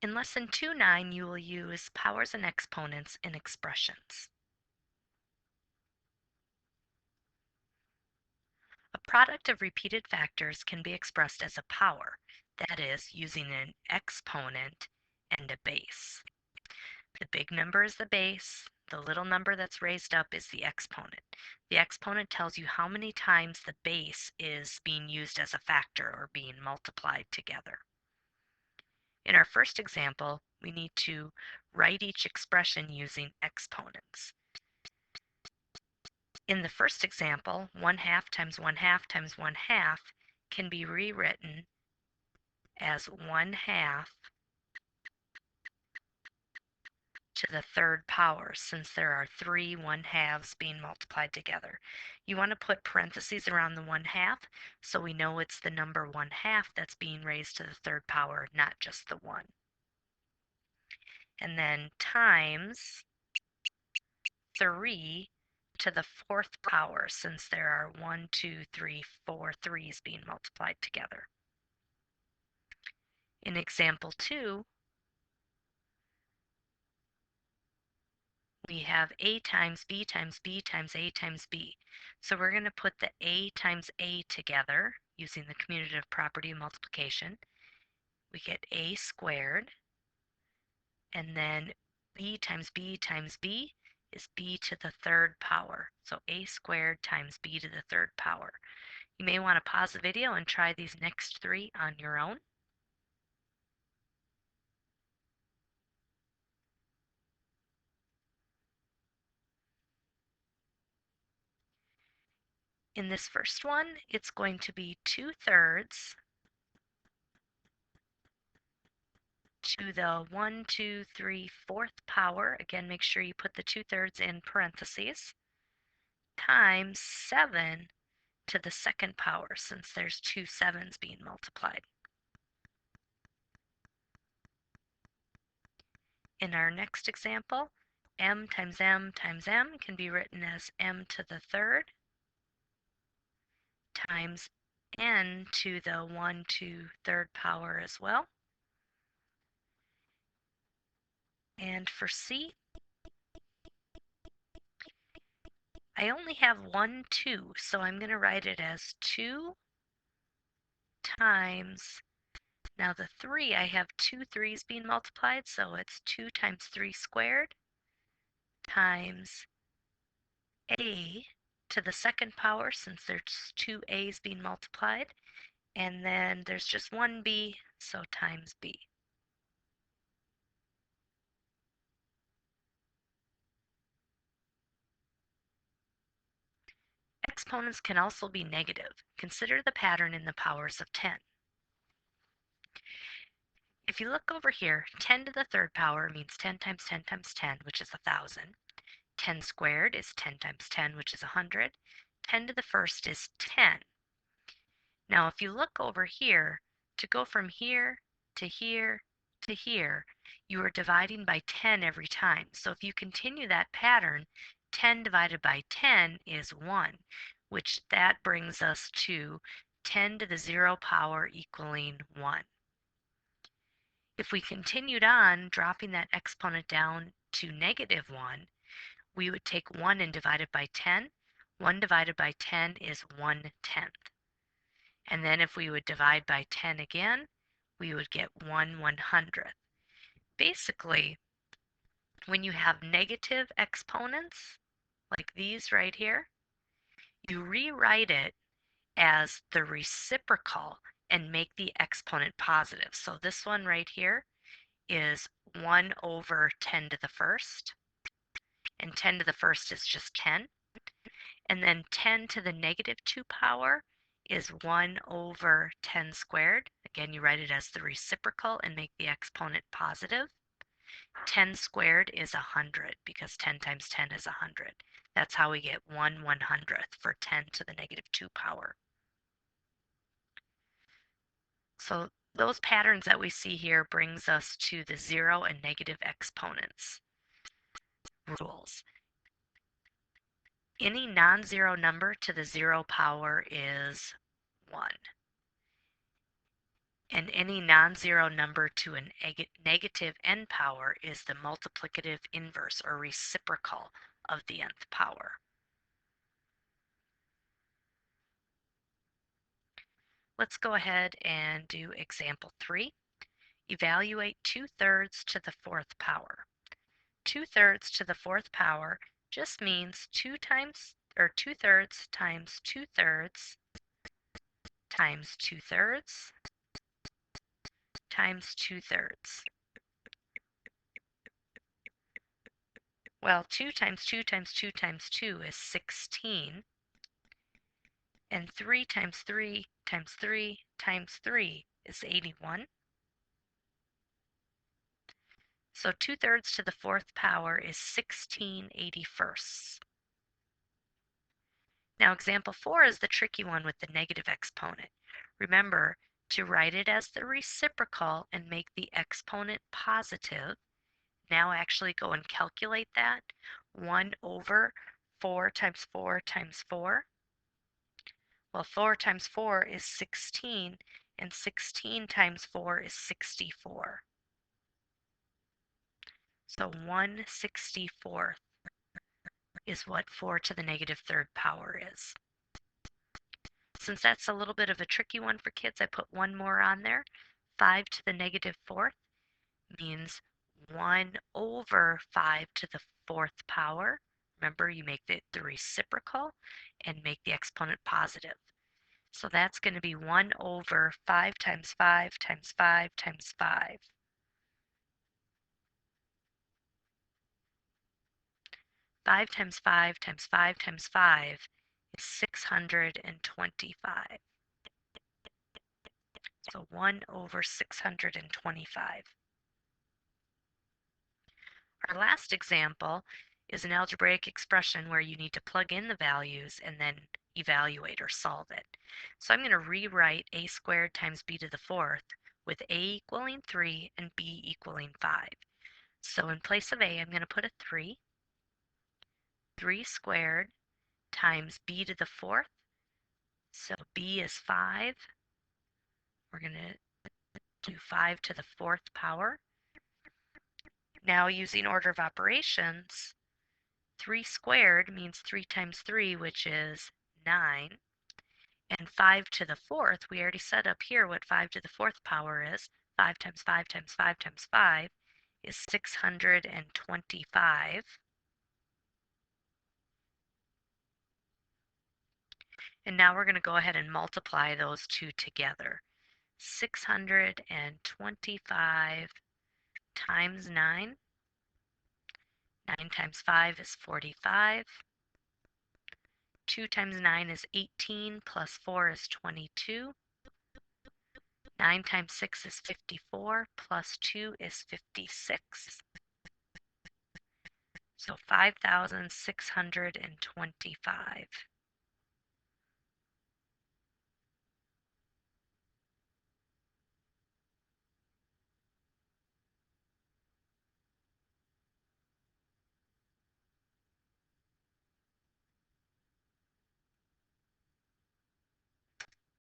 In Lesson 2.9, you will use powers and exponents in expressions. A product of repeated factors can be expressed as a power, that is, using an exponent and a base. The big number is the base, the little number that's raised up is the exponent. The exponent tells you how many times the base is being used as a factor or being multiplied together. In our first example, we need to write each expression using exponents. In the first example, 1/2 times 1/2 times 1/2 can be rewritten as 1/2 to the third power, since there are 3 1/2s being multiplied together. You want to put parentheses around the 1/2 so we know it's the number 1/2 that's being raised to the third power, not just the 1. And then times 3 to the fourth power, since there are 1, 2, 3, 4 3's being multiplied together. In example 2, we have A times B times B times A times B. So we're going to put the A times A together using the commutative property of multiplication. We get A squared, and then B times B times B is B to the third power. So A squared times B to the third power. You may want to pause the video and try these next 3 on your own. In this first one, it's going to be 2/3 to the 1, 2, 3, 4th power. Again, make sure you put the 2/3 in parentheses, times 7 to the second power, since there's 2 7's being multiplied. In our next example, m times m times m can be written as m to the third times n to the 1, 2, third power as well. And for C, I only have 1, 2, so I'm going to write it as 2 times, now the 3, I have 2 3's being multiplied, so it's 2 times 3 squared times A to the second power, since there's 2 A's being multiplied, and then there's just 1 B, so times B. Exponents can also be negative. Consider the pattern in the powers of 10. If you look over here, 10 to the third power means 10 times 10 times 10, which is 1,000. 10 squared is 10 times 10, which is 100. 10 to the first is 10. Now, if you look over here, to go from here to here to here, you are dividing by 10 every time. So if you continue that pattern, 10 divided by 10 is 1, which that brings us to 10 to the 0 power equaling 1. If we continued on, dropping that exponent down to negative 1, we would take 1 and divide it by 10. 1 divided by 10 is 1/10. And then if we would divide by 10 again, we would get 1/100th. Basically, when you have negative exponents, like these right here, you rewrite it as the reciprocal and make the exponent positive. So this one right here is 1 over 10 to the first, and 10 to the first is just 10. And then 10 to the negative 2 power is 1 over 10 squared. Again, you write it as the reciprocal and make the exponent positive. 10 squared is 100 because 10 times 10 is 100. That's how we get 1/100th for 10 to the negative 2 power. So those patterns that we see here brings us to the 0 and negative exponents rules. Any non-zero number to the 0 power is 1. And any non-zero number to a negative n power is the multiplicative inverse or reciprocal of the nth power. Let's go ahead and do example 3. Evaluate 2/3 to the fourth power. 2/3 to the fourth power just means 2/3 times 2/3 times 2/3 times 2/3. Well, 2 times 2 times 2 times 2 is 16. And 3 times 3 times 3 times 3 is 81. So 2/3 to the fourth power is 16/81. Now example 4 is the tricky one with the negative exponent. Remember to write it as the reciprocal and make the exponent positive. Now actually go and calculate that. 1 over 4 times 4 times 4. Well, 4 times 4 is 16, and 16 times 4 is 64. So 1/64 is what 4 to the negative third power is. Since that's a little bit of a tricky one for kids, I put one more on there. 5 to the negative fourth means 1 over 5 to the fourth power. Remember, you make the reciprocal and make the exponent positive. So that's going to be 1 over 5 times 5 times 5 times 5. 5 times 5 times 5 times 5 is 625. So 1 over 625. Our last example is an algebraic expression where you need to plug in the values and then evaluate or solve it. So I'm going to rewrite a squared times b to the fourth with a equaling 3 and b equaling 5. So in place of a, I'm going to put a 3. 3 squared times b to the fourth. So b is 5. We're going to do 5 to the fourth power. Now using order of operations, 3 squared means 3 times 3, which is 9. And 5 to the fourth, we already set up here what 5 to the fourth power is. 5 times 5 times 5 times 5 is 625. And now we're going to go ahead and multiply those two together. 625 times 9. 9 times 5 is 45. 2 times 9 is 18, plus 4 is 22. 9 times 6 is 54, plus 2 is 56. So 5,625.